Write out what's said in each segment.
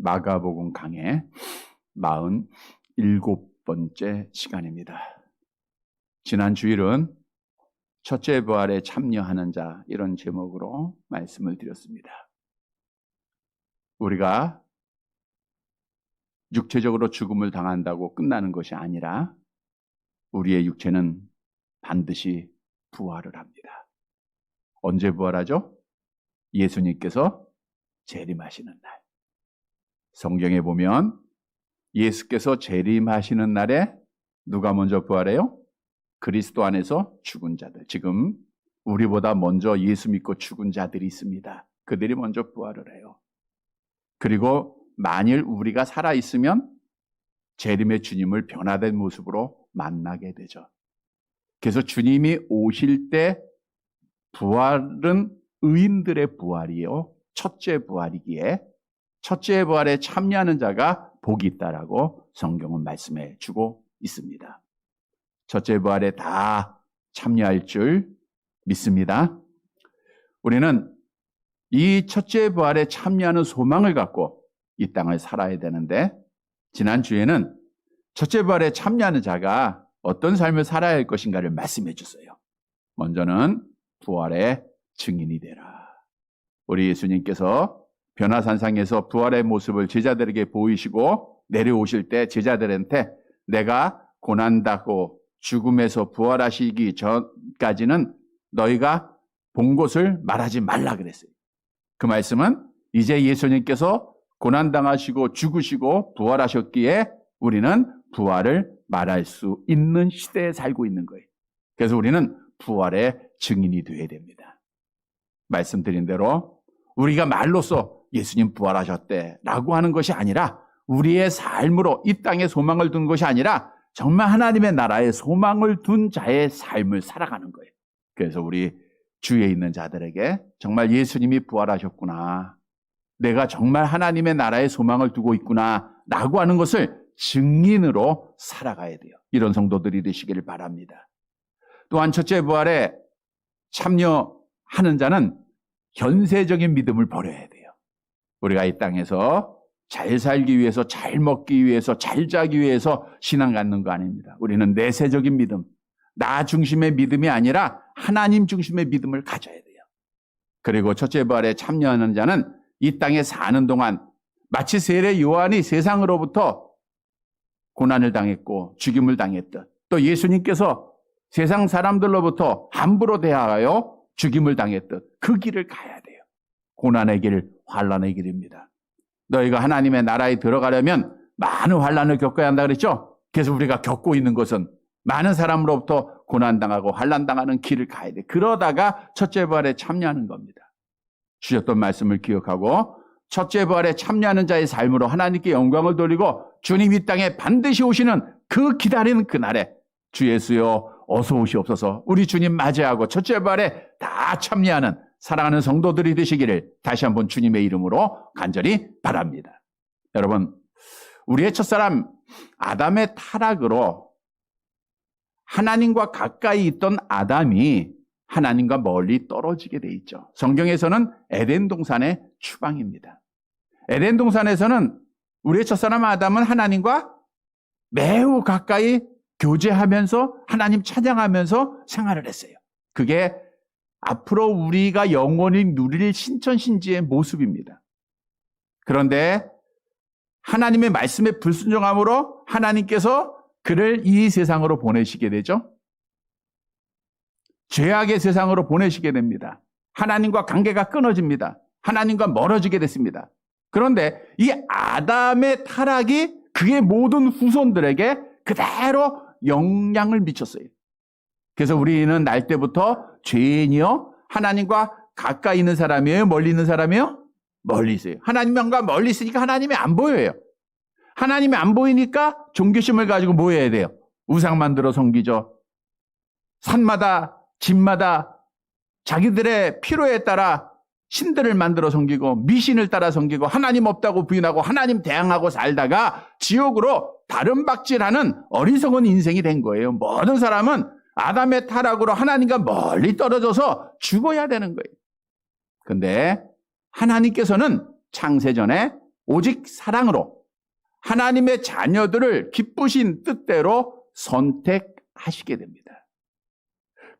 마가복음 강의 47번째 시간입니다. 지난 주일은 첫째 부활에 참여하는 자, 이런 제목으로 말씀을 드렸습니다. 우리가 육체적으로 죽음을 당한다고 끝나는 것이 아니라 우리의 육체는 반드시 부활을 합니다. 언제 부활하죠? 예수님께서 재림하시는 날. 성경에 보면 예수께서 재림하시는 날에 누가 먼저 부활해요? 그리스도 안에서 죽은 자들. 지금 우리보다 먼저 예수 믿고 죽은 자들이 있습니다. 그들이 먼저 부활을 해요. 그리고 만일 우리가 살아있으면 재림의 주님을 변화된 모습으로 만나게 되죠. 그래서 주님이 오실 때 부활은 의인들의 부활이요, 첫째 부활이기에 첫째 부활에 참여하는 자가 복이 있다라고 성경은 말씀해 주고 있습니다. 첫째 부활에 다 참여할 줄 믿습니다. 우리는 이 첫째 부활에 참여하는 소망을 갖고 이 땅을 살아야 되는데, 지난주에는 첫째 부활에 참여하는 자가 어떤 삶을 살아야 할 것인가를 말씀해 줬어요. 먼저는 부활의 증인이 되라. 우리 예수님께서 변화산상에서 부활의 모습을 제자들에게 보이시고 내려오실 때 제자들한테 내가 고난당하고 죽음에서 부활하시기 전까지는 너희가 본 것을 말하지 말라 그랬어요. 그 말씀은 이제 예수님께서 고난당하시고 죽으시고 부활하셨기에 우리는 부활을 말할 수 있는 시대에 살고 있는 거예요. 그래서 우리는 부활의 증인이 되어야 됩니다. 말씀드린 대로 우리가 말로써 예수님 부활하셨대 라고 하는 것이 아니라 우리의 삶으로 이 땅에 소망을 둔 것이 아니라 정말 하나님의 나라에 소망을 둔 자의 삶을 살아가는 거예요. 그래서 우리 주위에 있는 자들에게 정말 예수님이 부활하셨구나, 내가 정말 하나님의 나라에 소망을 두고 있구나 라고 하는 것을 증인으로 살아가야 돼요. 이런 성도들이 되시기를 바랍니다. 또한 첫째 부활에 참여하는 자는 현세적인 믿음을 버려야 돼요. 우리가 이 땅에서 잘 살기 위해서, 잘 먹기 위해서, 잘 자기 위해서 신앙 갖는 거 아닙니다. 우리는 내세적인 믿음, 나 중심의 믿음이 아니라 하나님 중심의 믿음을 가져야 돼요. 그리고 첫째 부활에 참여하는 자는 이 땅에 사는 동안 마치 세례 요한이 세상으로부터 고난을 당했고 죽임을 당했듯, 또 예수님께서 세상 사람들로부터 함부로 대하여 죽임을 당했듯 그 길을 가야 돼요. 고난의 길, 환난의 길입니다. 너희가 하나님의 나라에 들어가려면 많은 환난을 겪어야 한다 그랬죠? 그래서 우리가 겪고 있는 것은 많은 사람으로부터 고난당하고 환난당하는 길을 가야 돼. 그러다가 첫째 부활에 참여하는 겁니다. 주셨던 말씀을 기억하고 첫째 부활에 참여하는 자의 삶으로 하나님께 영광을 돌리고 주님 이 땅에 반드시 오시는 그 기다리는 그날에 주 예수여 어서 오시옵소서, 우리 주님 맞이하고 첫째 부활에 다 참여하는 사랑하는 성도들이 되시기를 다시 한번 주님의 이름으로 간절히 바랍니다. 여러분, 우리의 첫사람 아담의 타락으로 하나님과 가까이 있던 아담이 하나님과 멀리 떨어지게 돼 있죠. 성경에서는 에덴 동산의 추방입니다. 에덴 동산에서는 우리의 첫사람 아담은 하나님과 매우 가까이 교제하면서 하나님 찬양하면서 생활을 했어요. 그게 앞으로 우리가 영원히 누릴 신천신지의 모습입니다. 그런데 하나님의 말씀에 불순종함으로 하나님께서 그를 이 세상으로 보내시게 되죠. 죄악의 세상으로 보내시게 됩니다. 하나님과 관계가 끊어집니다. 하나님과 멀어지게 됐습니다. 그런데 이 아담의 타락이 그의 모든 후손들에게 그대로 영향을 미쳤어요. 그래서 우리는 날 때부터 죄인이요, 하나님과 가까이 있는 사람이에요, 멀리 있는 사람이에요? 멀리 있어요. 하나님과 멀리 있으니까 하나님이 안 보여요. 하나님이 안 보이니까 종교심을 가지고 뭐 해야 돼요? 우상 만들어 섬기죠. 산마다 집마다 자기들의 필요에 따라 신들을 만들어 섬기고 미신을 따라 섬기고 하나님 없다고 부인하고 하나님 대항하고 살다가 지옥으로 다름박질하는 어리석은 인생이 된 거예요. 모든 사람은 아담의 타락으로 하나님과 멀리 떨어져서 죽어야 되는 거예요. 그런데 하나님께서는 창세전에 오직 사랑으로 하나님의 자녀들을 기쁘신 뜻대로 선택하시게 됩니다.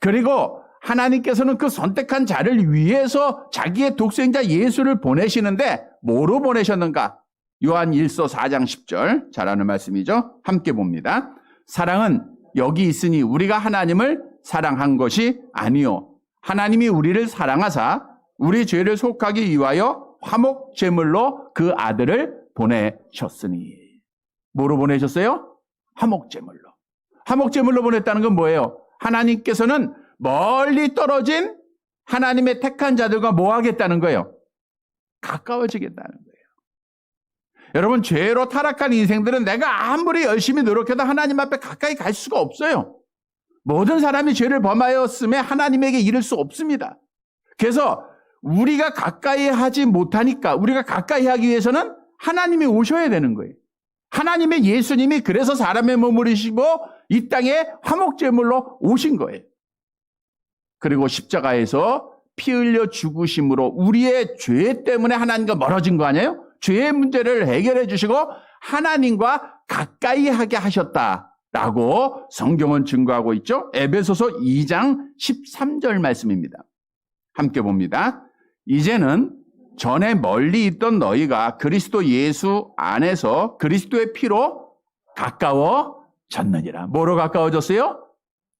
그리고 하나님께서는 그 선택한 자를 위해서 자기의 독생자 예수를 보내시는데 뭐로 보내셨는가? 요한 1서 4장 10절 잘 아는 말씀이죠. 함께 봅니다. 사랑은 여기 있으니 우리가 하나님을 사랑한 것이 아니요 하나님이 우리를 사랑하사 우리 죄를 속하기 위하여 화목 제물로 그 아들을 보내셨으니. 뭐로 보내셨어요? 화목 제물로. 화목 제물로 보냈다는 건 뭐예요? 하나님께서는 멀리 떨어진 하나님의 택한 자들과 뭐 하겠다는 거예요? 가까워지겠다는 거예요. 여러분, 죄로 타락한 인생들은 내가 아무리 열심히 노력해도 하나님 앞에 가까이 갈 수가 없어요. 모든 사람이 죄를 범하였음에 하나님에게 이를 수 없습니다. 그래서 우리가 가까이 하지 못하니까 우리가 가까이 하기 위해서는 하나님이 오셔야 되는 거예요. 하나님의 예수님이 그래서 사람의 몸을 입으시고 이 땅에 화목제물로 오신 거예요. 그리고 십자가에서 피 흘려 죽으심으로 우리의 죄 때문에 하나님과 멀어진 거 아니에요? 죄의 문제를 해결해 주시고 하나님과 가까이 하게 하셨다라고 성경은 증거하고 있죠. 에베소서 2장 13절 말씀입니다. 함께 봅니다. 이제는 전에 멀리 있던 너희가 그리스도 예수 안에서 그리스도의 피로 가까워졌느니라. 뭐로 가까워졌어요?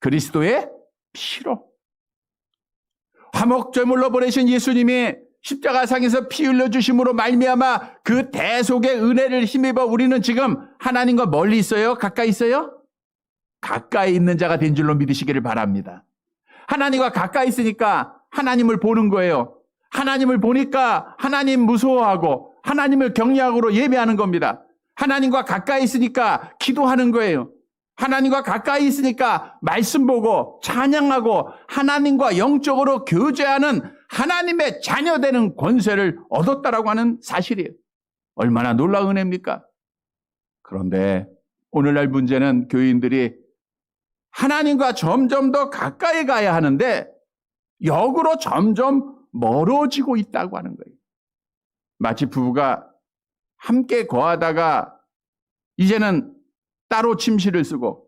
그리스도의 피로. 화목제물로 보내신 예수님이 십자가상에서 피 흘려주심으로 말미암아 그 대속의 은혜를 힘입어 우리는 지금 하나님과 멀리 있어요? 가까이 있어요? 가까이 있는 자가 된 줄로 믿으시기를 바랍니다. 하나님과 가까이 있으니까 하나님을 보는 거예요. 하나님을 보니까 하나님 무서워하고 하나님을 경외하고 예배하는 겁니다. 하나님과 가까이 있으니까 기도하는 거예요. 하나님과 가까이 있으니까 말씀 보고 찬양하고 하나님과 영적으로 교제하는 하나님의 자녀 되는 권세를 얻었다라고 하는 사실이에요. 얼마나 놀라운 은혜입니까? 그런데 오늘날 문제는 교인들이 하나님과 점점 더 가까이 가야 하는데 역으로 점점 멀어지고 있다고 하는 거예요. 마치 부부가 함께 거하다가 이제는 따로 침실을 쓰고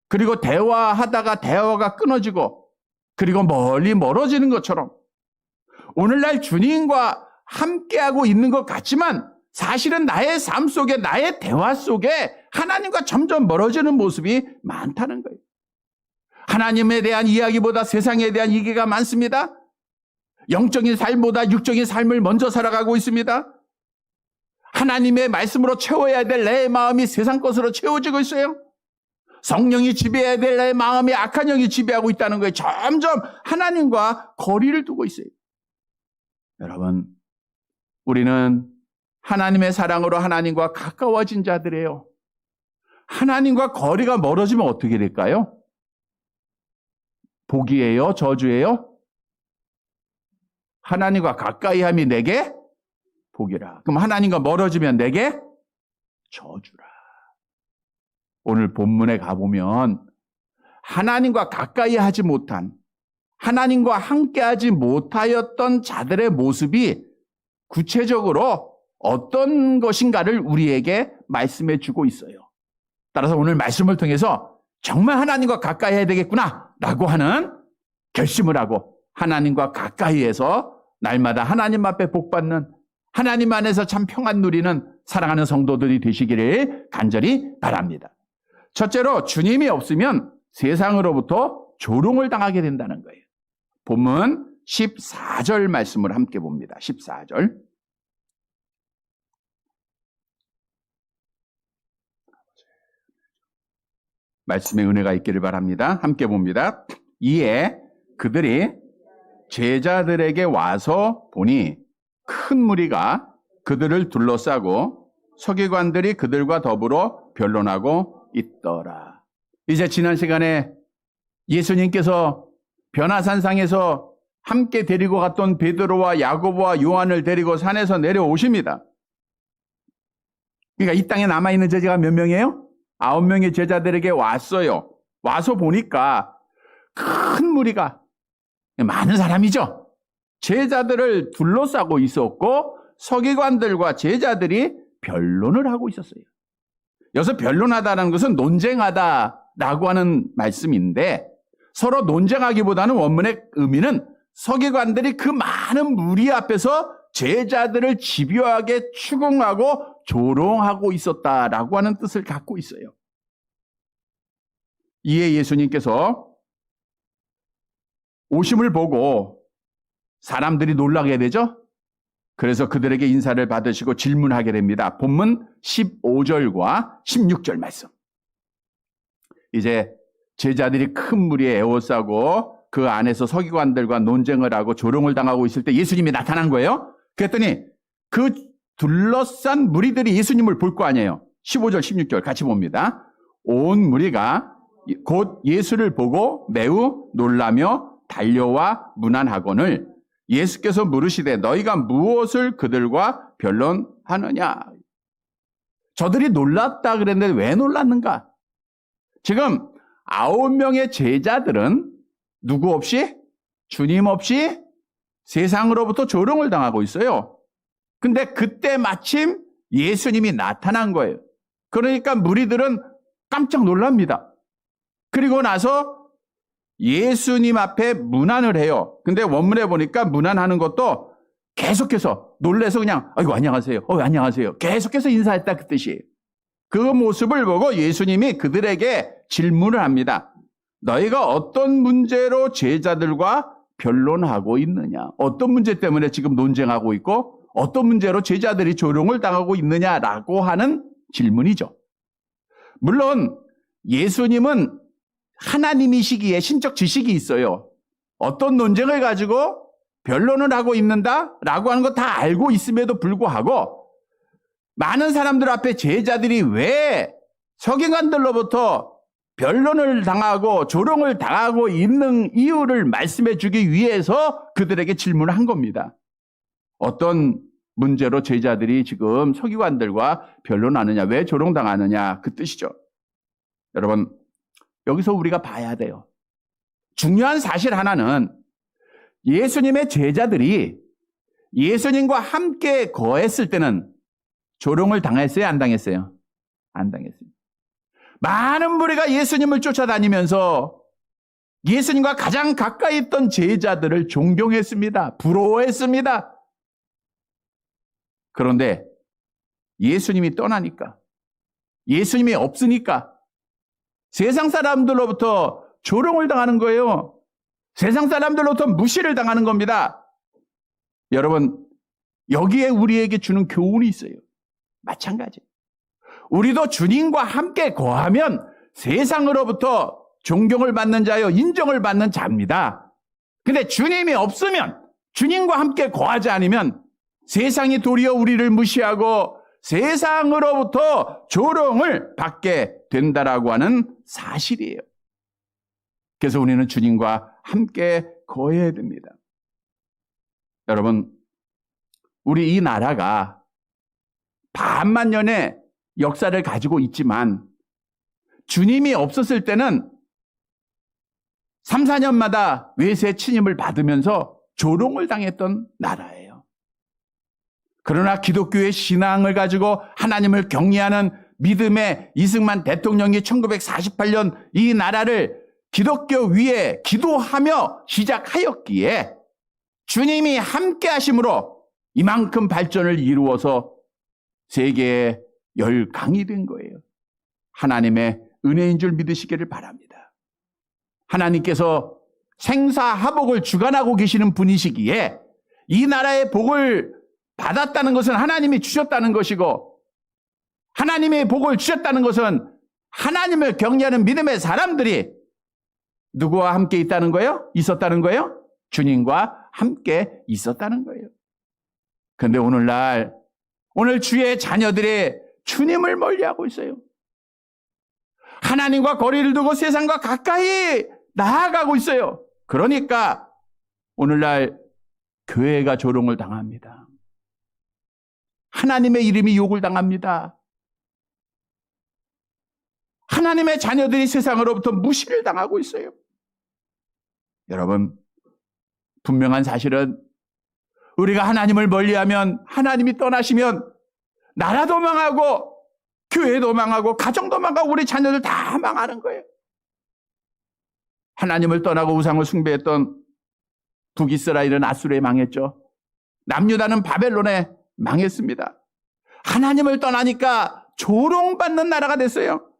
그리고 대화하다가 대화가 끊어지고 그리고 멀리 멀어지는 것처럼 오늘날 주님과 함께하고 있는 것 같지만 사실은 나의 삶 속에 나의 대화 속에 하나님과 점점 멀어지는 모습이 많다는 거예요. 하나님에 대한 이야기보다 세상에 대한 얘기가 많습니다. 영적인 삶보다 육적인 삶을 먼저 살아가고 있습니다. 하나님의 말씀으로 채워야 될 내 마음이 세상 것으로 채워지고 있어요. 성령이 지배해야 될 내 마음이 악한 영이 지배하고 있다는 거예요. 점점 하나님과 거리를 두고 있어요. 여러분, 우리는 하나님의 사랑으로 하나님과 가까워진 자들이에요. 하나님과 거리가 멀어지면 어떻게 될까요? 복이에요? 저주예요? 하나님과 가까이함이 내게 복이라. 그럼 하나님과 멀어지면 내게 저주라. 오늘 본문에 가보면 하나님과 가까이 하지 못한, 하나님과 함께하지 못하였던 자들의 모습이 구체적으로 어떤 것인가를 우리에게 말씀해 주고 있어요. 따라서 오늘 말씀을 통해서 정말 하나님과 가까이 해야 되겠구나라고 하는 결심을 하고 하나님과 가까이해서 날마다 하나님 앞에 복받는, 하나님 안에서 참 평안 누리는 사랑하는 성도들이 되시기를 간절히 바랍니다. 첫째로 주님이 없으면 세상으로부터 조롱을 당하게 된다는 거예요. 본문 14절 말씀을 함께 봅니다. 14절. 말씀의 은혜가 있기를 바랍니다. 함께 봅니다. 이에 그들이 제자들에게 와서 보니 큰 무리가 그들을 둘러싸고 서기관들이 그들과 더불어 변론하고 있더라. 이제 지난 시간에 예수님께서 변화산상에서 함께 데리고 갔던 베드로와 야고보와 요한을 데리고 산에서 내려오십니다. 그러니까 이 땅에 남아있는 제자가 몇 명이에요? 9명의 제자들에게 왔어요. 와서 보니까 큰 무리가, 많은 사람이죠. 제자들을 둘러싸고 있었고 서기관들과 제자들이 변론을 하고 있었어요. 여기서 변론하다는 것은 논쟁하다라고 하는 말씀인데, 서로 논쟁하기보다는 원문의 의미는 서기관들이 그 많은 무리 앞에서 제자들을 집요하게 추궁하고 조롱하고 있었다라고 하는 뜻을 갖고 있어요. 이에 예수님께서 오심을 보고 사람들이 놀라게 되죠. 그래서 그들에게 인사를 받으시고 질문하게 됩니다. 본문 15절과 16절 말씀. 이제 제자들이 큰 무리에 에워싸고 그 안에서 서기관들과 논쟁을 하고 조롱을 당하고 있을 때 예수님이 나타난 거예요. 그랬더니 그 둘러싼 무리들이 예수님을 볼 거 아니에요. 15절, 16절 같이 봅니다. 온 무리가 곧 예수를 보고 매우 놀라며 달려와 문안하거늘 예수께서 물으시되 너희가 무엇을 그들과 변론하느냐. 저들이 놀랐다 그랬는데 왜 놀랐는가? 지금 9명의 제자들은 누구 없이? 주님 없이 세상으로부터 조롱을 당하고 있어요. 근데 그때 마침 예수님이 나타난 거예요. 그러니까 무리들은 깜짝 놀랍니다. 그리고 나서 예수님 앞에 문안을 해요. 근데 원문에 보니까 문안하는 것도 계속해서 놀래서 그냥 아이고 안녕하세요. 안녕하세요. 계속해서 인사했다 그 뜻이에요. 그 모습을 보고 예수님이 그들에게 질문을 합니다. 너희가 어떤 문제로 제자들과 변론하고 있느냐? 어떤 문제 때문에 지금 논쟁하고 있고 어떤 문제로 제자들이 조롱을 당하고 있느냐라고 하는 질문이죠. 물론 예수님은 하나님이시기에 신적 지식이 있어요. 어떤 논쟁을 가지고 변론을 하고 있는다라고 하는 거 다 알고 있음에도 불구하고 많은 사람들 앞에 제자들이 왜 서기관들로부터 변론을 당하고 조롱을 당하고 있는 이유를 말씀해 주기 위해서 그들에게 질문을 한 겁니다. 어떤 문제로 제자들이 지금 서기관들과 변론하느냐, 왜 조롱당하느냐 그 뜻이죠. 여러분, 여기서 우리가 봐야 돼요. 중요한 사실 하나는 예수님의 제자들이 예수님과 함께 거했을 때는 조롱을 당했어요? 안 당했어요? 안 당했어요. 많은 무리가 예수님을 쫓아다니면서 예수님과 가장 가까이 있던 제자들을 존경했습니다. 부러워했습니다. 그런데 예수님이 떠나니까, 예수님이 없으니까 세상 사람들로부터 조롱을 당하는 거예요. 세상 사람들로부터 무시를 당하는 겁니다. 여러분, 여기에 우리에게 주는 교훈이 있어요. 마찬가지. 우리도 주님과 함께 거하면 세상으로부터 존경을 받는 자요, 인정을 받는 자입니다. 근데 주님이 없으면, 주님과 함께 거하지 않으면 세상이 도리어 우리를 무시하고 세상으로부터 조롱을 받게 된다라고 하는 사실이에요. 그래서 우리는 주님과 함께 거해야 됩니다. 여러분, 우리 이 나라가 반만년의 역사를 가지고 있지만 주님이 없었을 때는 3, 4년마다 외세 침입을 받으면서 조롱을 당했던 나라예요. 그러나 기독교의 신앙을 가지고 하나님을 경외하는 믿음의 이승만 대통령이 1948년 이 나라를 기독교 위에 기도하며 시작하였기에 주님이 함께 하심으로 이만큼 발전을 이루어서 세계의 열강이 된 거예요. 하나님의 은혜인 줄 믿으시기를 바랍니다. 하나님께서 생사하복을 주관하고 계시는 분이시기에 이 나라의 복을 받았다는 것은 하나님이 주셨다는 것이고, 하나님의 복을 주셨다는 것은 하나님을 경외하는 믿음의 사람들이 누구와 함께 있다는 거예요? 있었다는 거예요? 주님과 함께 있었다는 거예요. 그런데 오늘 주의 자녀들이 주님을 멀리하고 있어요. 하나님과 거리를 두고 세상과 가까이 나아가고 있어요. 그러니까 오늘날 교회가 조롱을 당합니다. 하나님의 이름이 욕을 당합니다. 하나님의 자녀들이 세상으로부터 무시를 당하고 있어요. 여러분, 분명한 사실은 우리가 하나님을 멀리하면, 하나님이 떠나시면 나라도 망하고 교회도 망하고 가정도 망하고 우리 자녀들 다 망하는 거예요. 하나님을 떠나고 우상을 숭배했던 북이스라엘은 아수르에 망했죠. 남유다는 바벨론에 망했습니다. 하나님을 떠나니까 조롱받는 나라가 됐어요.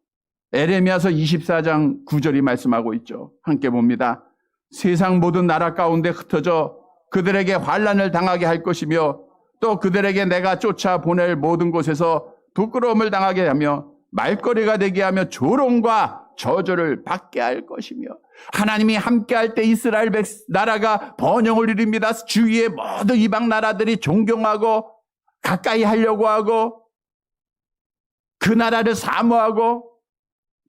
에레미야서 24장 9절이 말씀하고 있죠. 함께 봅니다. 세상 모든 나라 가운데 흩어져 그들에게 환난을 당하게 할 것이며 또 그들에게 내가 쫓아 보낼 모든 곳에서 부끄러움을 당하게 하며 말거리가 되게 하며 조롱과 저주를 받게 할 것이며, 하나님이 함께할 때 이스라엘 나라가 번영을 이룹니다. 주위의 모든 이방 나라들이 존경하고 가까이 하려고 하고 그 나라를 사모하고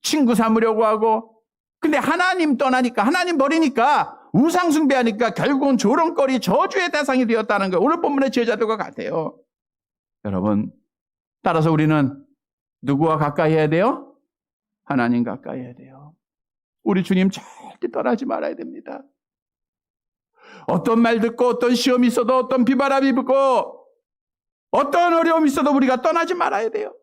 친구 삼으려고 하고, 근데 하나님 떠나니까, 하나님 버리니까, 우상 숭배하니까 결국은 조롱거리, 저주의 대상이 되었다는 거예요. 오늘 본문의 제자들과 같아요. 여러분, 따라서 우리는 누구와 가까이 해야 돼요? 하나님 가까이 해야 돼요. 우리 주님 절대 떠나지 말아야 됩니다. 어떤 말 듣고 어떤 시험이 있어도 어떤 비바람이 불고 어떤 어려움이 있어도 우리가 떠나지 말아야 돼요.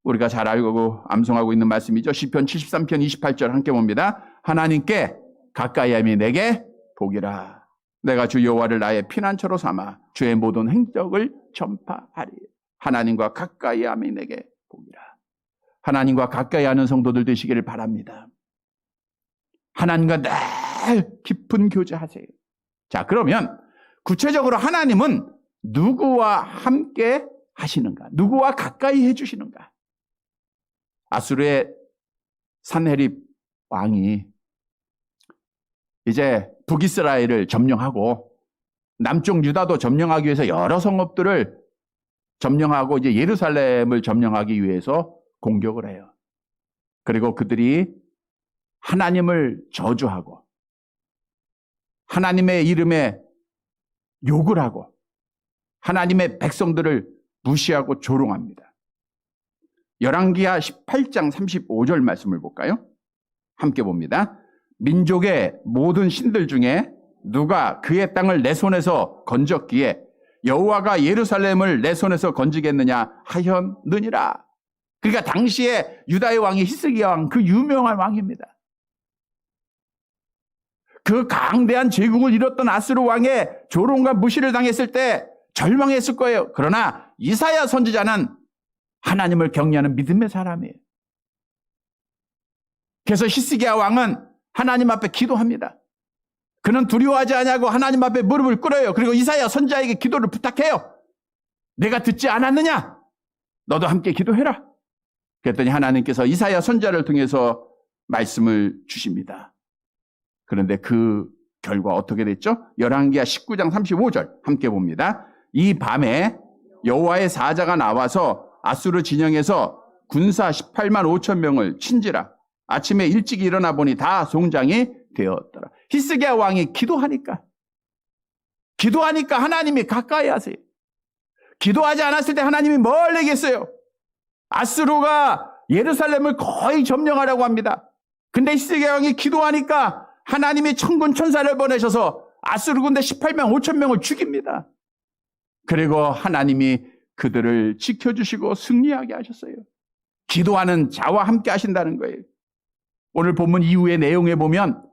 우리가 잘 알고 암송하고 있는 말씀이죠. 시편 73편 28절 함께 봅니다. 하나님께 가까이함이 내게 복이라. 내가 주 여호와를 나의 피난처로 삼아 주의 모든 행적을 전파하리. 하나님과 가까이함이 내게 복이라. 하나님과 가까이하는 성도들 되시기를 바랍니다. 하나님과 늘 깊은 교제하세요. 자, 그러면 구체적으로 하나님은 누구와 함께 하시는가? 누구와 가까이 해주시는가? 아수르의 산헤립 왕이 이제 북이스라엘을 점령하고 남쪽 유다도 점령하기 위해서 여러 성읍들을 점령하고 이제 예루살렘을 점령하기 위해서 공격을 해요. 그리고 그들이 하나님을 저주하고 하나님의 이름에 욕을 하고 하나님의 백성들을 무시하고 조롱합니다. 열왕기하 18장 35절 말씀을 볼까요? 함께 봅니다. 민족의 모든 신들 중에 누가 그의 땅을 내 손에서 건졌기에 여호와가 예루살렘을 내 손에서 건지겠느냐 하였느니라. 그러니까 당시에 유다의 왕이 히스기야 왕, 그 유명한 왕입니다. 그 강대한 제국을 이뤘던 아수르 왕의 조롱과 무시를 당했을 때 절망했을 거예요. 그러나 이사야 선지자는 하나님을 경외하는 믿음의 사람이에요. 그래서 히스기야 왕은 하나님 앞에 기도합니다. 그는 두려워하지 않냐고 하나님 앞에 무릎을 꿇어요. 그리고 이사야 선지자에게 기도를 부탁해요. 내가 듣지 않았느냐? 너도 함께 기도해라. 그랬더니 하나님께서 이사야 선지자를 통해서 말씀을 주십니다. 그런데 그 결과 어떻게 됐죠? 열왕기하 19장 35절 함께 봅니다. 이 밤에 여호와의 사자가 나와서 아수르 진영에서 군사 18만 5천 명을 친지라. 아침에 일찍 일어나 보니 다 송장이 되었더라. 히스기야 왕이 기도하니까 하나님이 가까이 하세요. 기도하지 않았을 때 하나님이 멀리 계세요. 아수르가 예루살렘을 거의 점령하려고 합니다. 근데 히스기야 왕이 기도하니까 하나님이 천군 천사를 보내셔서 아수르 군대 18만 5천 명을 죽입니다. 그리고 하나님이 그들을 지켜주시고 승리하게 하셨어요. 기도하는 자와 함께 하신다는 거예요. 오늘 본문 이후의 내용에 보면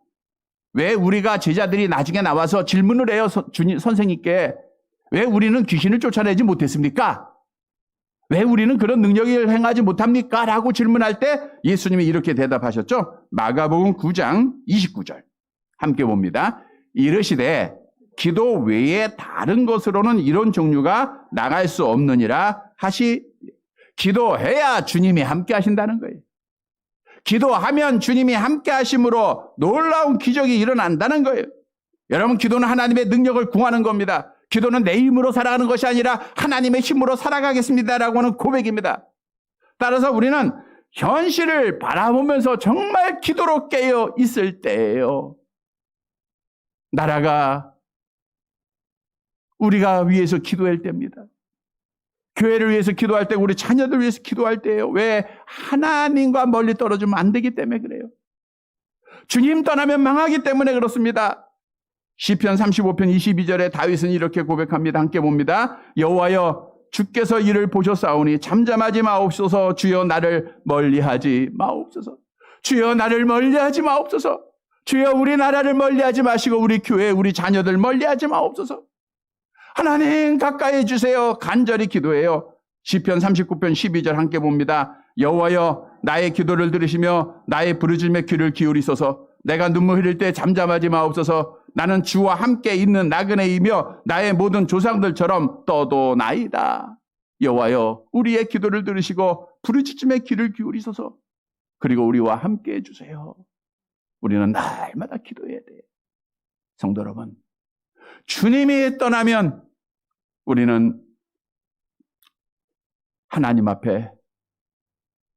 왜 우리가 제자들이 나중에 나와서 질문을 해요. 선생님께 왜 우리는 귀신을 쫓아내지 못했습니까? 왜 우리는 그런 능력을 행하지 못합니까? 라고 질문할 때 예수님이 이렇게 대답하셨죠. 마가복음 9장 29절 함께 봅니다. 이르시되 기도 외에 다른 것으로는 이런 종류가 나갈 수 없느니라 하시. 기도해야 주님이 함께 하신다는 거예요. 기도하면 주님이 함께 하심으로 놀라운 기적이 일어난다는 거예요. 여러분, 기도는 하나님의 능력을 구하는 겁니다. 기도는 내 힘으로 살아가는 것이 아니라 하나님의 힘으로 살아가겠습니다라고 하는 고백입니다. 따라서 우리는 현실을 바라보면서 정말 기도로 깨어 있을 때예요. 나라가 우리가 위해서 기도할 때입니다. 교회를 위해서 기도할 때, 우리 자녀들 위해서 기도할 때예요. 왜? 하나님과 멀리 떨어지면 안 되기 때문에 그래요. 주님 떠나면 망하기 때문에 그렇습니다. 시편 35편 22절에 다윗은 이렇게 고백합니다. 함께 봅니다. 여호와여 주께서 이를 보셨사오니 잠잠하지 마옵소서. 주여 나를 멀리하지 마옵소서. 주여 나를 멀리하지 마옵소서. 주여 우리나라를 멀리하지 마시고 우리 교회 우리 자녀들 멀리하지 마옵소서. 하나님 가까이 해주세요. 간절히 기도해요. 시편 39편 12절 함께 봅니다. 여호와여 나의 기도를 들으시며 나의 부르짖음에 귀를 기울이소서. 내가 눈물 흘릴 때 잠잠하지 마옵소서. 나는 주와 함께 있는 나그네이며 나의 모든 조상들처럼 떠도나이다. 여호와여 우리의 기도를 들으시고 부르짖음에 귀를 기울이소서. 그리고 우리와 함께 해주세요. 우리는 날마다 기도해야 돼요. 성도 여러분, 주님이 떠나면 우리는 하나님 앞에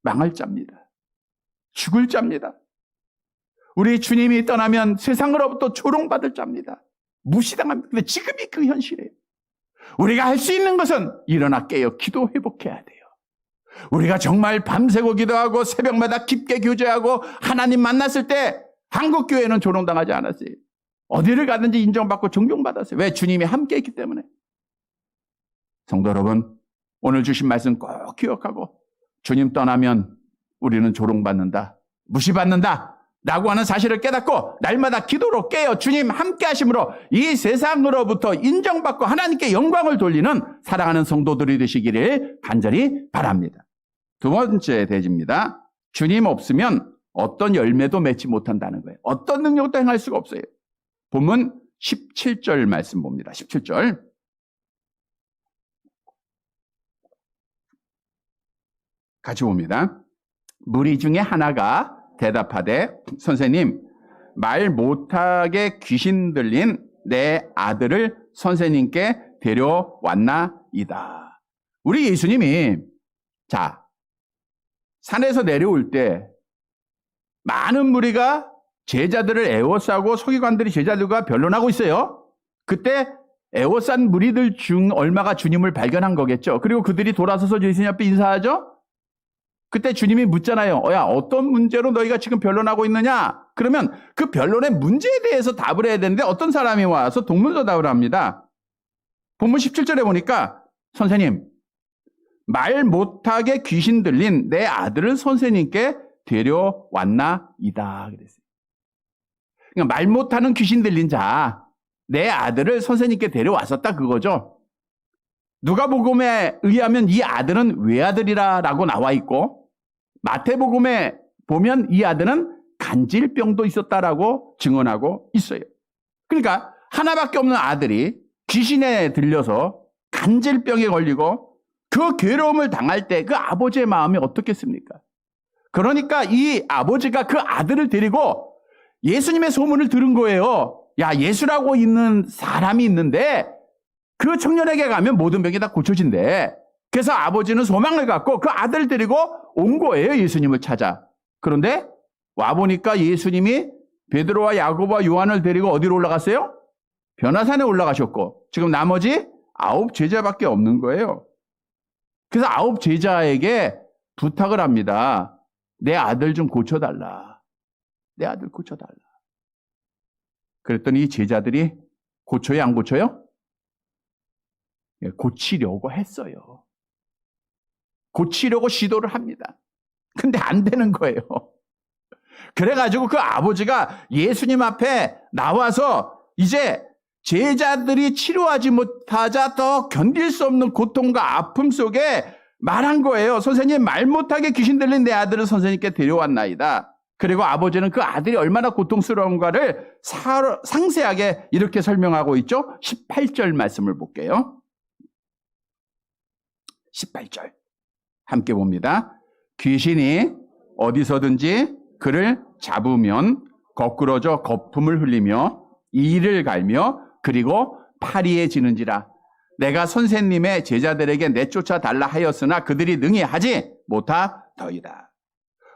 망할 자입니다. 죽을 자입니다. 우리 주님이 떠나면 세상으로부터 조롱받을 자입니다. 무시당합니다. 근데 지금이 그 현실이에요. 우리가 할 수 있는 것은 일어나 깨어 기도 회복해야 돼요. 우리가 정말 밤새고 기도하고 새벽마다 깊게 교제하고 하나님 만났을 때 한국 교회는 조롱당하지 않았어요. 어디를 가든지 인정받고 존경받았어요. 왜? 주님이 함께 있기 때문에. 성도 여러분, 오늘 주신 말씀 꼭 기억하고 주님 떠나면 우리는 조롱받는다, 무시받는다 라고 하는 사실을 깨닫고 날마다 기도로 깨어 주님 함께 하심으로 이 세상으로부터 인정받고 하나님께 영광을 돌리는 사랑하는 성도들이 되시기를 간절히 바랍니다. 두 번째 대지입니다. 주님 없으면 어떤 열매도 맺지 못한다는 거예요. 어떤 능력도 행할 수가 없어요. 본문 17절 말씀 봅니다. 17절. 같이 봅니다. 무리 중에 하나가 대답하되 선생님 말 못하게 귀신 들린 내 아들을 선생님께 데려왔나이다. 우리 예수님이 산에서 내려올 때 많은 무리가 제자들을 에워싸고 서기관들이 제자들과 변론하고 있어요. 그때 에워싼 무리들 중 얼마가 주님을 발견한 거겠죠. 그리고 그들이 돌아서서 예수님 앞에 인사하죠. 그때 주님이 묻잖아요. 야, 어떤 문제로 너희가 지금 변론하고 있느냐? 그러면 그 변론의 문제에 대해서 답을 해야 되는데 어떤 사람이 와서 동문서답을 합니다. 본문 17절에 보니까 선생님, 말 못하게 귀신 들린 내 아들을 선생님께 데려왔나이다. 그랬어요. 그러니까 말 못하는 귀신 들린 자, 내 아들을 선생님께 데려왔었다 그거죠. 누가복음에 의하면 이 아들은 외아들이라고 나와 있고 마태복음에 보면 이 아들은 간질병도 있었다라고 증언하고 있어요. 그러니까 하나밖에 없는 아들이 귀신에 들려서 간질병에 걸리고 그 괴로움을 당할 때 그 아버지의 마음이 어떻겠습니까? 그러니까 이 아버지가 그 아들을 데리고 예수님의 소문을 들은 거예요. 야, 예수라고 있는 사람이 있는데 그 청년에게 가면 모든 병이 다 고쳐진대. 그래서 아버지는 소망을 갖고 그 아들을 데리고 온 거예요. 예수님을 찾아. 그런데 와보니까 예수님이 베드로와 야고보와 요한을 데리고 어디로 올라갔어요? 변화산에 올라가셨고 지금 나머지 9 제자밖에 없는 거예요. 그래서 9 제자에게 부탁을 합니다. 내 아들 좀 고쳐달라. 내 아들 고쳐달라. 그랬더니 이 제자들이 고쳐요, 안 고쳐요? 고치려고 했어요. 고치려고 시도를 합니다. 근데 안 되는 거예요. 그래가지고 그 아버지가 예수님 앞에 나와서 이제 제자들이 치료하지 못하자 더 견딜 수 없는 고통과 아픔 속에 말한 거예요. 선생님, 말 못하게 귀신 들린 내 아들을 선생님께 데려왔나이다. 그리고 아버지는 그 아들이 얼마나 고통스러운가를 상세하게 이렇게 설명하고 있죠. 18절 말씀을 볼게요. 18절 함께 봅니다. 귀신이 어디서든지 그를 잡으면 거꾸러져 거품을 흘리며 이를 갈며 그리고 파리해지는지라. 내가 선생님의 제자들에게 내쫓아 달라 하였으나 그들이 능히 하지 못하더이다.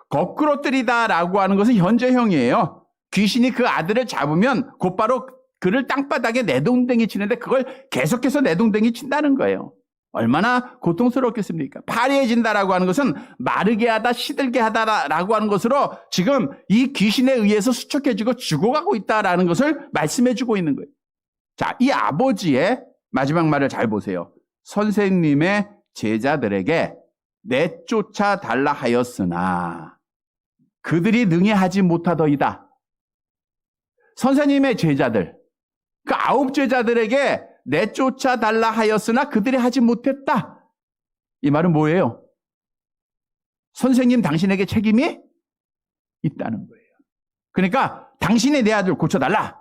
거꾸러뜨리다라고 하는 것은 현재형이에요. 귀신이 그 아들을 잡으면 곧바로 그를 땅바닥에 내동댕이 치는데 그걸 계속해서 내동댕이 친다는 거예요. 얼마나 고통스럽겠습니까? 파리해진다라고 하는 것은 마르게 하다, 시들게 하다라고 하는 것으로 지금 이 귀신에 의해서 수척해지고 죽어가고 있다라는 것을 말씀해주고 있는 거예요. 자, 이 아버지의 마지막 말을 잘 보세요. 선생님의 제자들에게 내쫓아 달라 하였으나 그들이 능히 하지 못하더이다. 선생님의 제자들, 그 9 제자들에게 내쫓아 달라 하였으나 그들이 하지 못했다. 이 말은 뭐예요? 선생님 당신에게 책임이 있다는 거예요. 그러니까 당신이 내 아들 고쳐달라.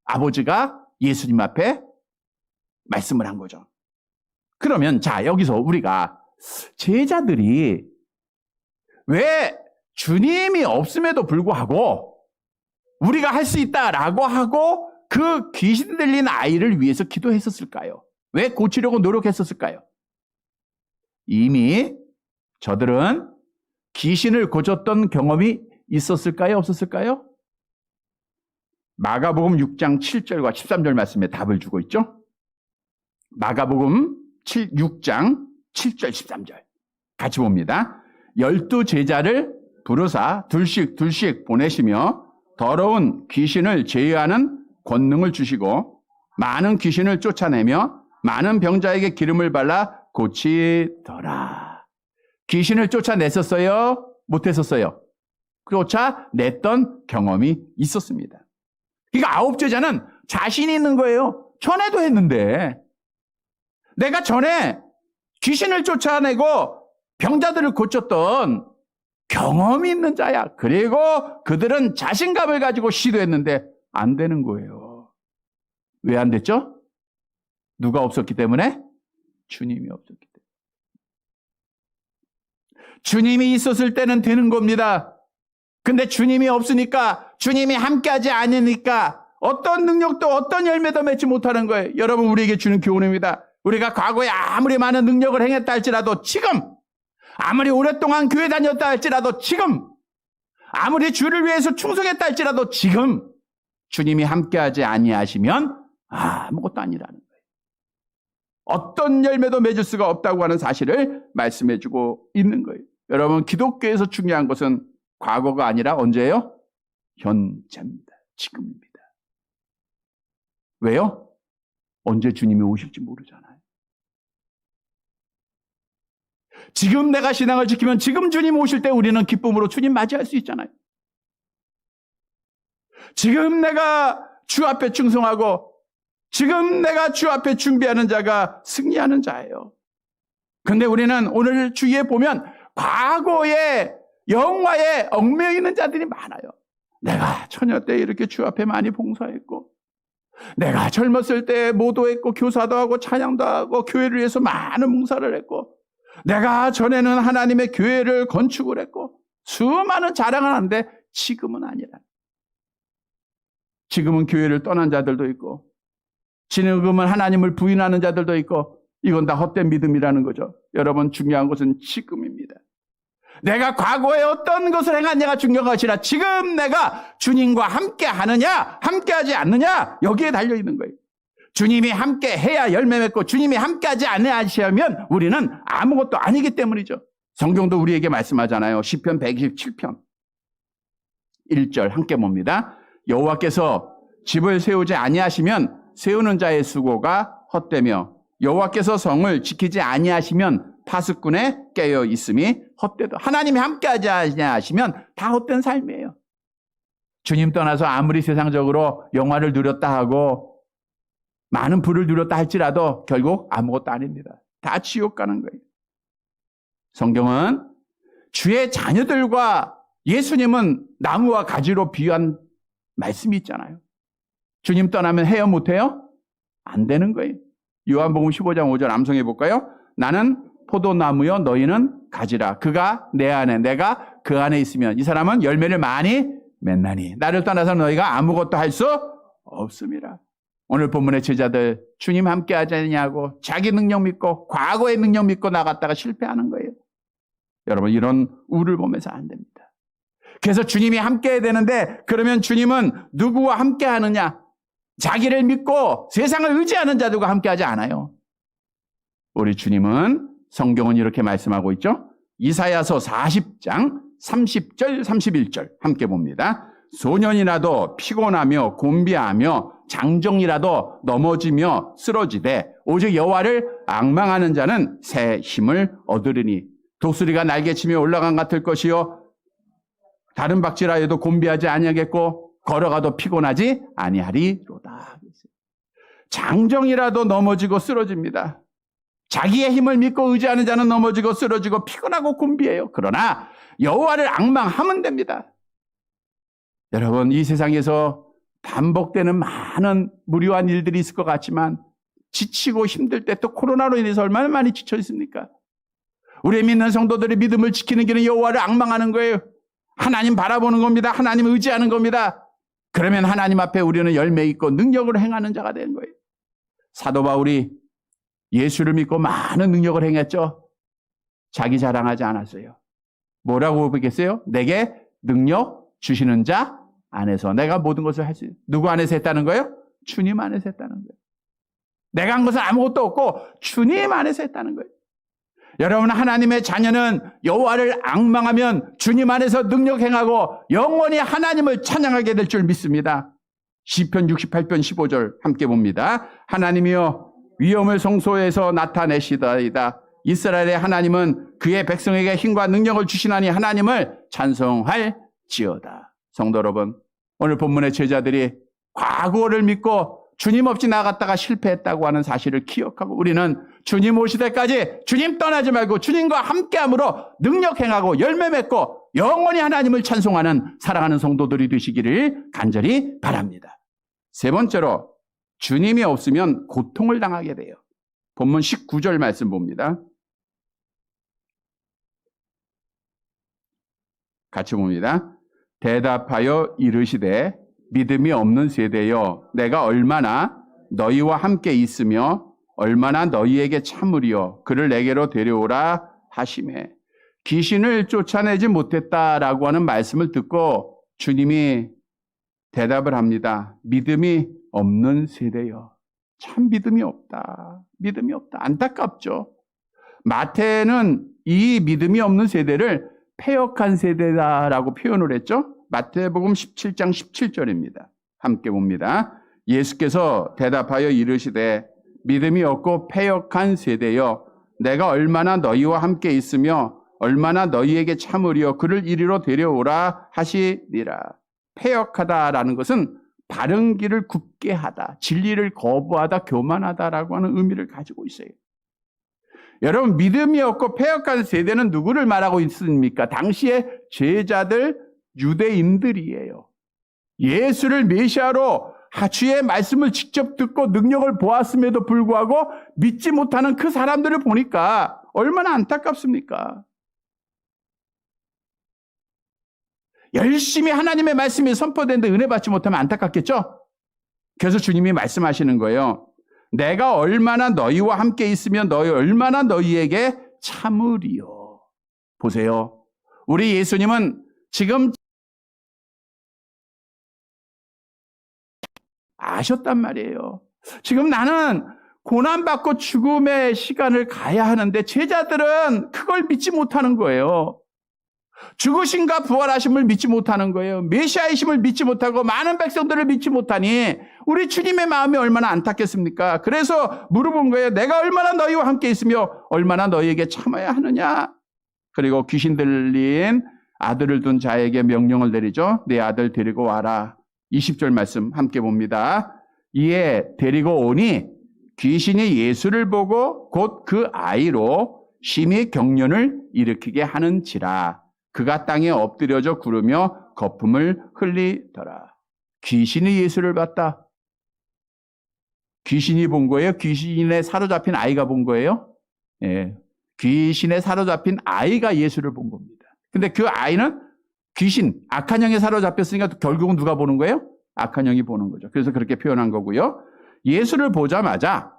아버지가 예수님 앞에 말씀을 한 거죠. 그러면 자, 여기서 우리가 제자들이 왜 주님이 없음에도 불구하고 우리가 할 수 있다라고 하고 그 귀신 들린 아이를 위해서 기도했었을까요? 왜 고치려고 노력했었을까요? 이미 저들은 귀신을 고쳤던 경험이 있었을까요? 없었을까요? 마가복음 6장 7절과 13절 말씀에 답을 주고 있죠. 마가복음 6장 7절 13절 같이 봅니다. 12 제자를 부르사 둘씩 보내시며 더러운 귀신을 제어하는 권능을 주시고 많은 귀신을 쫓아내며 많은 병자에게 기름을 발라 고치더라. 귀신을 쫓아냈었어요? 못했었어요? 쫓아냈던 경험이 있었습니다. 그러니까 9 제자는 자신이 있는 거예요. 전에도 했는데 내가 전에 귀신을 쫓아내고 병자들을 고쳤던 경험이 있는 자야. 그리고 그들은 자신감을 가지고 시도했는데 안 되는 거예요. 왜 안 됐죠? 누가 없었기 때문에? 주님이 없었기 때문에. 주님이 있었을 때는 되는 겁니다. 근데 주님이 없으니까, 주님이 함께하지 않으니까 어떤 능력도 어떤 열매도 맺지 못하는 거예요. 여러분, 우리에게 주는 교훈입니다. 우리가 과거에 아무리 많은 능력을 행했다 할지라도 지금, 아무리 오랫동안 교회 다녔다 할지라도 지금, 아무리 주를 위해서 충성했다 할지라도 지금 주님이 함께하지 아니하시면 아무것도 아니라는 거예요. 어떤 열매도 맺을 수가 없다고 하는 사실을 말씀해주고 있는 거예요. 여러분, 기독교에서 중요한 것은 과거가 아니라 언제예요? 현재입니다. 지금입니다. 왜요? 언제 주님이 오실지 모르잖아요. 지금 내가 신앙을 지키면 지금 주님 오실 때 우리는 기쁨으로 주님 맞이할 수 있잖아요. 지금 내가 주 앞에 충성하고 지금 내가 주 앞에 준비하는 자가 승리하는 자예요. 근데 우리는 오늘 주위에 보면 과거의 영화에 얽매여 있는 자들이 많아요. 내가 처녀 때 이렇게 주 앞에 많이 봉사했고, 내가 젊었을 때 모도했고 교사도 하고 찬양도 하고 교회를 위해서 많은 봉사를 했고, 내가 전에는 하나님의 교회를 건축을 했고, 수많은 자랑을 하는데 지금은 아니라. 지금은 교회를 떠난 자들도 있고, 지금은 하나님을 부인하는 자들도 있고, 이건 다 헛된 믿음이라는 거죠. 여러분, 중요한 것은 지금입니다. 내가 과거에 어떤 것을 행하느냐가 중요한 것이 아니라 지금 내가 주님과 함께 하느냐, 함께 하지 않느냐, 여기에 달려있는 거예요. 주님이 함께 해야 열매 맺고 주님이 함께 하지 않으시면 우리는 아무것도 아니기 때문이죠. 성경도 우리에게 말씀하잖아요. 시편 127편 1절 함께 봅니다. 여호와께서 집을 세우지 아니하시면 세우는 자의 수고가 헛되며 여호와께서 성을 지키지 아니하시면 파수꾼에 깨어 있음이 헛되다. 하나님이 함께하지 아니하시면 다 헛된 삶이에요. 주님 떠나서 아무리 세상적으로 영화를 누렸다 하고 많은 부를 누렸다 할지라도 결국 아무것도 아닙니다. 다 지옥 가는 거예요. 성경은 주의 자녀들과 예수님은 나무와 가지로 비유한 말씀이 있잖아요. 주님 떠나면 해요, 못해요? 안 되는 거예요. 요한복음 15장 5절 암송해 볼까요? 나는 포도나무여 너희는 가지라. 그가 내 안에 내가 그 안에 있으면 이 사람은 열매를 많이 맺나니 나를 떠나서 너희가 아무것도 할 수 없음이라. 오늘 본문의 제자들 주님 함께 하지 않냐고 자기 능력 믿고 과거의 능력 믿고 나갔다가 실패하는 거예요. 여러분, 이런 우를 보면서 안 됩니다. 그래서 주님이 함께 해야 되는데 그러면 주님은 누구와 함께 하느냐? 자기를 믿고 세상을 의지하는 자들과 함께 하지 않아요. 우리 주님은 성경은 이렇게 말씀하고 있죠. 이사야서 40장 30절 31절 함께 봅니다. 소년이라도 피곤하며 곤비하며 장정이라도 넘어지며 쓰러지되 오직 여호와를 앙망하는 자는 새 힘을 얻으리니 독수리가 날개치며 올라간 같을 것이요 다른 박질하여도 곤비하지 아니하겠고 걸어가도 피곤하지 아니하리로다. 장정이라도 넘어지고 쓰러집니다. 자기의 힘을 믿고 의지하는 자는 넘어지고 쓰러지고 피곤하고 곤비해요. 그러나 여호와를 앙망하면 됩니다. 여러분, 이 세상에서 반복되는 많은 무료한 일들이 있을 것 같지만 지치고 힘들 때 또 코로나로 인해서 얼마나 많이 지쳐 있습니까? 우리 믿는 성도들의 믿음을 지키는 길은 여호와를 앙망하는 거예요. 하나님 바라보는 겁니다. 하나님 의지하는 겁니다. 그러면 하나님 앞에 우리는 열매 있고 능력을 행하는 자가 되는 거예요. 사도 바울이 예수를 믿고 많은 능력을 행했죠. 자기 자랑하지 않았어요. 뭐라고 보겠어요? 내게 능력 주시는 자 안에서 내가 모든 것을 할 수 있어요. 누구 안에서 했다는 거예요? 주님 안에서 했다는 거예요. 내가 한 것은 아무것도 없고 주님 안에서 했다는 거예요. 여러분, 하나님의 자녀는 여호와를 앙망하면 주님 안에서 능력 행하고 영원히 하나님을 찬양하게 될 줄 믿습니다. 시편 68편 15절 함께 봅니다. 하나님이여 위엄을 성소에서 나타내시다이다. 이스라엘의 하나님은 그의 백성에게 힘과 능력을 주시나니 하나님을 찬송할지어다. 성도 여러분, 오늘 본문의 제자들이 과거를 믿고 주님 없이 나갔다가 실패했다고 하는 사실을 기억하고 우리는 주님 오실 때까지 주님 떠나지 말고 주님과 함께함으로 능력 행하고 열매 맺고 영원히 하나님을 찬송하는 사랑하는 성도들이 되시기를 간절히 바랍니다. 세 번째로, 주님이 없으면 고통을 당하게 돼요. 본문 19절 말씀 봅니다. 같이 봅니다. 대답하여 이르시되 믿음이 없는 세대여 내가 얼마나 너희와 함께 있으며 얼마나 너희에게 참으리요 그를 내게로 데려오라 하시매. 귀신을 쫓아내지 못했다라고 하는 말씀을 듣고 주님이 대답을 합니다. 믿음이 없는 세대여. 참 믿음이 없다. 믿음이 없다. 안타깝죠. 마태는 이 믿음이 없는 세대를 패역한 세대다라고 표현을 했죠. 마태복음 17장 17절입니다. 함께 봅니다. 예수께서 대답하여 이르시되 믿음이 없고 패역한 세대여 내가 얼마나 너희와 함께 있으며 얼마나 너희에게 참으리요 그를 이리로 데려오라 하시니라. 패역하다라는 것은 바른 길을 굽게 하다, 진리를 거부하다, 교만하다라고 하는 의미를 가지고 있어요. 여러분, 믿음이 없고 패역한 세대는 누구를 말하고 있습니까? 당시의 제자들, 유대인들이에요. 예수를 메시아로 주의 말씀을 직접 듣고 능력을 보았음에도 불구하고 믿지 못하는 그 사람들을 보니까 얼마나 안타깝습니까? 열심히 하나님의 말씀이 선포되는데 은혜 받지 못하면 안타깝겠죠? 그래서 주님이 말씀하시는 거예요. 내가 얼마나 너희와 함께 있으면 너희 얼마나 너희에게 참으리요. 보세요. 우리 예수님은 지금 아셨단 말이에요. 지금 나는 고난받고 죽음의 시간을 가야 하는데 제자들은 그걸 믿지 못하는 거예요. 죽으심과 부활하심을 믿지 못하는 거예요. 메시아이심을 믿지 못하고 많은 백성들을 믿지 못하니 우리 주님의 마음이 얼마나 안타깝습니까? 그래서 물어본 거예요. 내가 얼마나 너희와 함께 있으며 얼마나 너희에게 참아야 하느냐? 그리고 귀신 들린 아들을 둔 자에게 명령을 내리죠. 내 아들 데리고 와라. 20절 말씀 함께 봅니다. 이에 데리고 오니 귀신이 예수를 보고 곧 그 아이로 심히 경련을 일으키게 하는지라. 그가 땅에 엎드려져 구르며 거품을 흘리더라. 귀신이 예수를 봤다. 귀신이 본 거예요? 귀신에 사로잡힌 아이가 본 거예요? 예. 귀신에 사로잡힌 아이가 예수를 본 겁니다. 근데 그 아이는 귀신, 악한 영에 사로잡혔으니까 결국은 누가 보는 거예요? 악한 영이 보는 거죠. 그래서 그렇게 표현한 거고요. 예수를 보자마자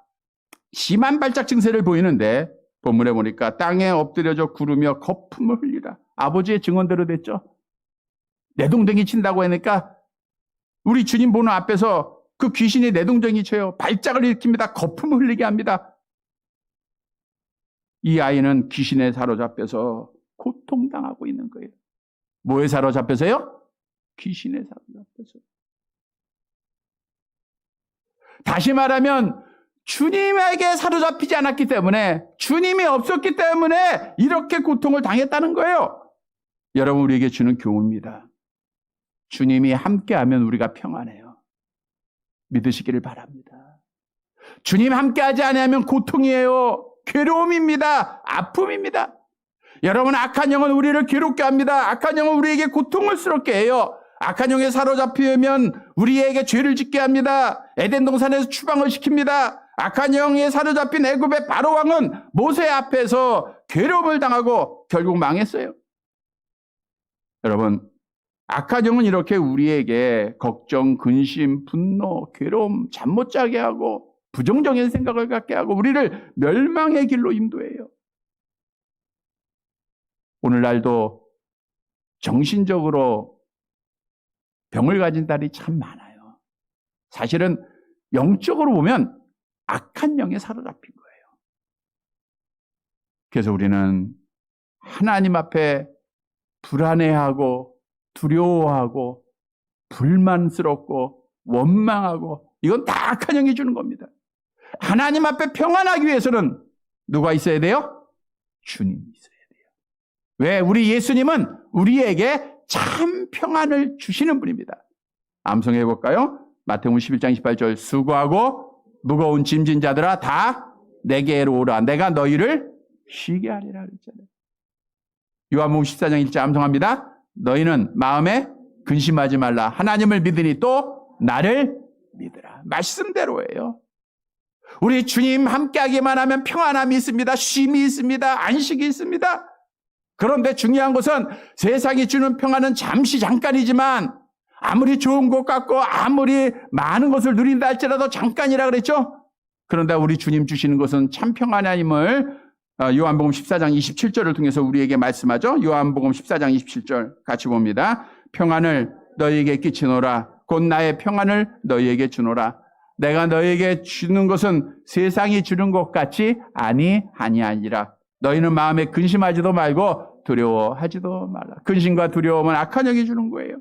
심한 발작 증세를 보이는데 본문에 보니까 땅에 엎드려져 구르며 거품을 흘리라. 아버지의 증언대로 됐죠. 내동댕이 친다고 하니까 우리 주님 보는 앞에서 그 귀신이 내동댕이 쳐요. 발작을 일으킵니다. 거품을 흘리게 합니다. 이 아이는 귀신에 사로잡혀서 고통당하고 있는 거예요. 뭐에 사로잡혀서요? 귀신에 사로잡혀서. 다시 말하면 주님에게 사로잡히지 않았기 때문에, 주님이 없었기 때문에 이렇게 고통을 당했다는 거예요. 여러분, 우리에게 주는 교훈입니다. 주님이 함께하면 우리가 평안해요. 믿으시기를 바랍니다. 주님 함께하지 않으면 고통이에요. 괴로움입니다. 아픔입니다. 여러분, 악한 영은 우리를 괴롭게 합니다. 악한 영은 우리에게 고통을 스럽게 해요. 악한 영에 사로잡히면 우리에게 죄를 짓게 합니다. 에덴 동산에서 추방을 시킵니다. 악한 영에 사로잡힌 애굽의 바로 왕은 모세 앞에서 괴로움을 당하고 결국 망했어요. 여러분, 악한 영은 이렇게 우리에게 걱정, 근심, 분노, 괴로움, 잠 못 자게 하고 부정적인 생각을 갖게 하고 우리를 멸망의 길로 인도해요. 오늘날도 정신적으로 병을 가진 딸이 참 많아요. 사실은 영적으로 보면 악한 영에 사로잡힌 거예요. 그래서 우리는 하나님 앞에 불안해하고 두려워하고 불만스럽고 원망하고, 이건 다 악한 영이 주는 겁니다. 하나님 앞에 평안하기 위해서는 누가 있어야 돼요? 주님이 있어야 돼요. 왜? 우리 예수님은 우리에게 참 평안을 주시는 분입니다. 암송해 볼까요? 마태복음 11장 28절, 수고하고 무거운 짐진 자들아 다 내게로 오라. 내가 너희를 쉬게 하리라 그랬잖아요. 요한복음 14장 1절 암송합니다. 너희는 마음에 근심하지 말라. 하나님을 믿으니 또 나를 믿으라. 말씀대로예요. 우리 주님 함께하기만 하면 평안함이 있습니다. 쉼이 있습니다. 안식이 있습니다. 그런데 중요한 것은 세상이 주는 평안은 잠시 잠깐이지만, 아무리 좋은 것 같고 아무리 많은 것을 누린다 할지라도 잠깐이라 그랬죠. 그런데 우리 주님 주시는 것은 참 평안함을 요한복음 14장 27절을 통해서 우리에게 말씀하죠. 요한복음 14장 27절 같이 봅니다. 평안을 너희에게 끼치노라. 곧 나의 평안을 너희에게 주노라. 내가 너희에게 주는 것은 세상이 주는 것 같이 아니하니라. 너희는 마음에 근심하지도 말고 두려워하지도 말라. 근심과 두려움은 악한 영이 주는 거예요.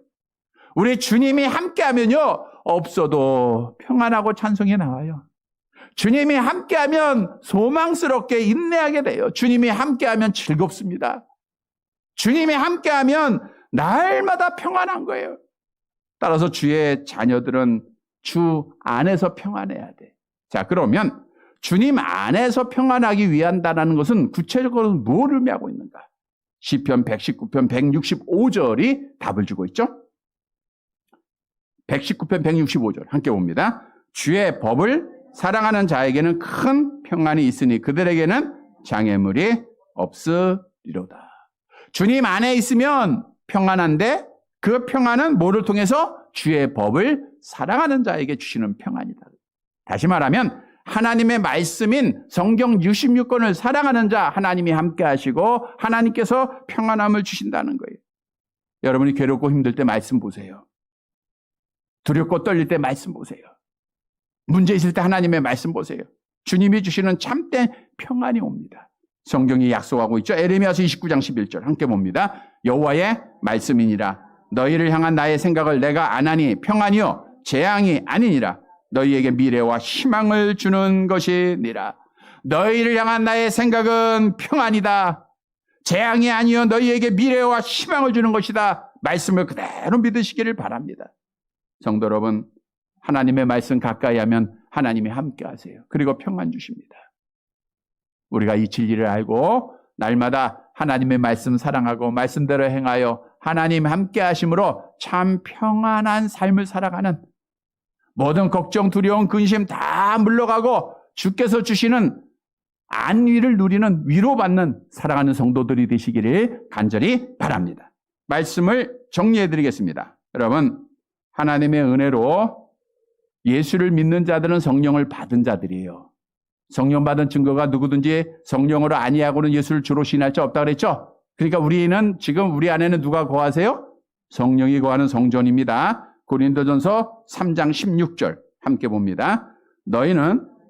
우리 주님이 함께하면요, 없어도 평안하고 찬송이 나와요. 주님이 함께하면 소망스럽게 인내하게 돼요. 주님이 함께하면 즐겁습니다. 주님이 함께하면 날마다 평안한 거예요. 따라서 주의 자녀들은 주 안에서 평안해야 돼. 자, 그러면 주님 안에서 평안하기 위한다는 것은 구체적으로 뭘 의미하고 있는가? 시편 119편 165절이 답을 주고 있죠. 119편 165절 함께 봅니다. 주의 법을 사랑하는 자에게는 큰 평안이 있으니 그들에게는 장애물이 없으리로다. 주님 안에 있으면 평안한데, 그 평안은 뭐를 통해서? 주의 법을 사랑하는 자에게 주시는 평안이다. 다시 말하면 하나님의 말씀인 성경 66권을 사랑하는 자, 하나님이 함께 하시고 하나님께서 평안함을 주신다는 거예요. 여러분이 괴롭고 힘들 때 말씀 보세요. 두렵고 떨릴 때 말씀 보세요. 문제 있을 때 하나님의 말씀 보세요. 주님이 주시는 참된 평안이 옵니다. 성경이 약속하고 있죠. 에레미야서 29장 11절 함께 봅니다. 여호와의 말씀이니라. 너희를 향한 나의 생각을 내가 아나니 평안이요 재앙이 아니니라. 너희에게 미래와 희망을 주는 것이니라. 너희를 향한 나의 생각은 평안이다. 재앙이 아니요 너희에게 미래와 희망을 주는 것이다. 말씀을 그대로 믿으시기를 바랍니다. 성도 여러분, 하나님의 말씀 가까이 하면 하나님이 함께 하세요. 그리고 평안 주십니다. 우리가 이 진리를 알고 날마다 하나님의 말씀 사랑하고 말씀대로 행하여 하나님 함께 하심으로 참 평안한 삶을 살아가는, 모든 걱정, 두려움, 근심 다 물러가고 주께서 주시는 안위를 누리는, 위로받는 사랑하는 성도들이 되시기를 간절히 바랍니다. 말씀을 정리해 드리겠습니다. 여러분, 하나님의 은혜로 예수를 믿는 자들은 성령을 받은 자들이에요. 성령 받은 증거가 누구든지 성령으로 아니하고는 예수를 주로 신할 자 없다 그랬죠? 그러니까 우리는 지금 우리 안에는 누가 거하세요? 성령이 거하는 성전입니다. 고린도전서 3장 16절 함께 봅니다.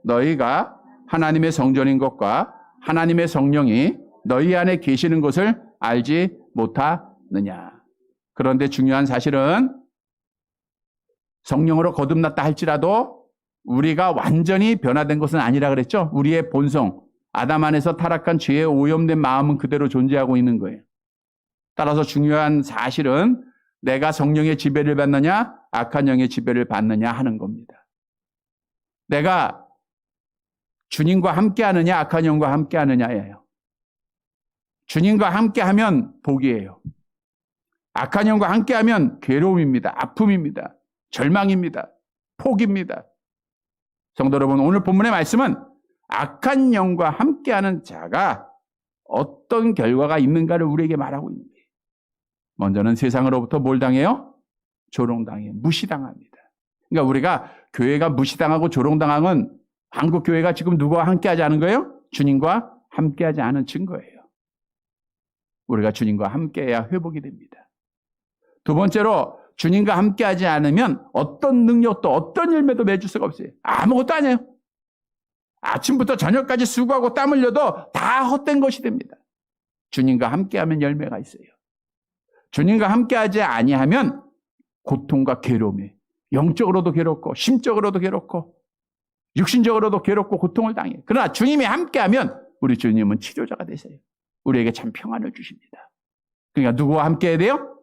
너희가 하나님의 성전인 것과 하나님의 성령이 너희 안에 계시는 것을 알지 못하느냐. 그런데 중요한 사실은 성령으로 거듭났다 할지라도 우리가 완전히 변화된 것은 아니라 그랬죠? 우리의 본성, 아담 안에서 타락한 죄에 오염된 마음은 그대로 존재하고 있는 거예요. 따라서 중요한 사실은 내가 성령의 지배를 받느냐, 악한 영의 지배를 받느냐 하는 겁니다. 내가 주님과 함께 하느냐, 악한 영과 함께 하느냐예요. 주님과 함께 하면 복이에요. 악한 영과 함께 하면 괴로움입니다. 아픔입니다. 절망입니다. 폭입니다. 성도 여러분, 오늘 본문의 말씀은 악한 영과 함께하는 자가 어떤 결과가 있는가를 우리에게 말하고 있는 거예요. 먼저는 세상으로부터 뭘 당해요? 조롱당해요. 무시당합니다. 그러니까 우리가 교회가 무시당하고 조롱당하는 한국 교회가 지금 누구와 함께하지 않은 거예요? 주님과 함께하지 않은 증거예요. 우리가 주님과 함께해야 회복이 됩니다. 두 번째로 주님과 함께하지 않으면 어떤 능력도 어떤 열매도 맺을 수가 없어요. 아무것도 아니에요. 아침부터 저녁까지 수고하고 땀 흘려도 다 헛된 것이 됩니다. 주님과 함께하면 열매가 있어요. 주님과 함께하지 아니하면 고통과 괴로움이 영적으로도 괴롭고 심적으로도 괴롭고 육신적으로도 괴롭고 고통을 당해요. 그러나 주님이 함께하면 우리 주님은 치료자가 되세요. 우리에게 참 평안을 주십니다. 그러니까 누구와 함께해야 돼요?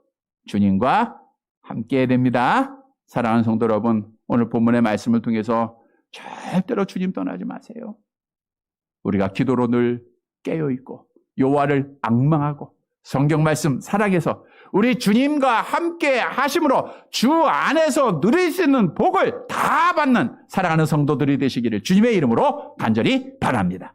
주님과 함께해야 됩니다. 사랑하는 성도 여러분, 오늘 본문의 말씀을 통해서 절대로 주님 떠나지 마세요. 우리가 기도로 늘 깨어있고 여호와를 앙망하고 성경 말씀 사랑해서 우리 주님과 함께 하심으로 주 안에서 누릴 수 있는 복을 다 받는 사랑하는 성도들이 되시기를 주님의 이름으로 간절히 바랍니다.